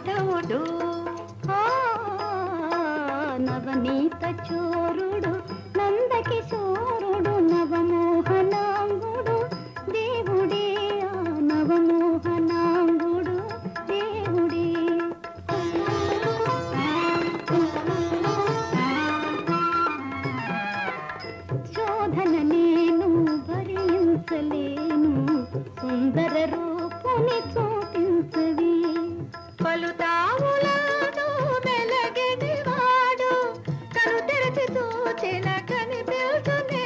మాధవుడు నవనీత చోరుడు నందకిశోరుడు నవమోహనాంగుడు దేవుడే నవమోహనాంగుడు దేవుడే శోధన నేను భరించలేను సుందర రూపుని చూపించవి పలుతావులను వెలగెడివాడు కను తెరచి చూచిన కనిపిల్చునే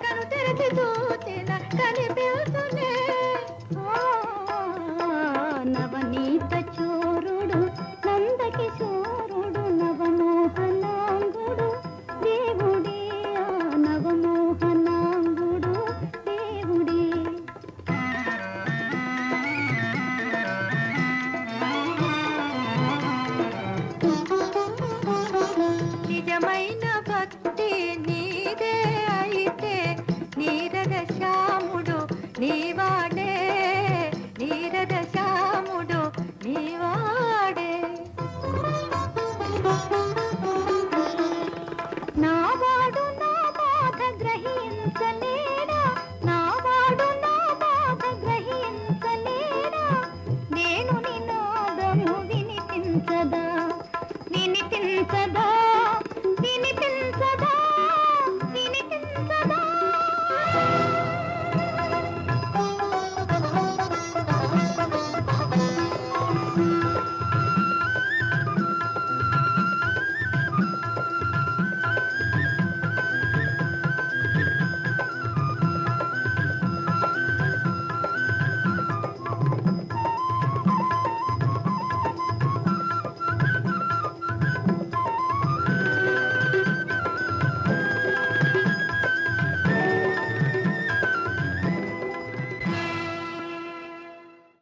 కను తెరచి చూచిన కనిపిల్చునే నవనీత చోరుడు నందకిశోరుడు నవమోహనాంగుడు దేవుడే నవమోహనాంగుడు దేవుడే నిజమైన భక్తి నీదే అయితే నీరద శ్యాముడు నీవాడే నీరద శ్యాముడు నీవాడే నావాడు నా బాధ గ్రహించలేడా నావాడు నా బాధ గ్రహించలేడా నేను నినాదము వినిపించదా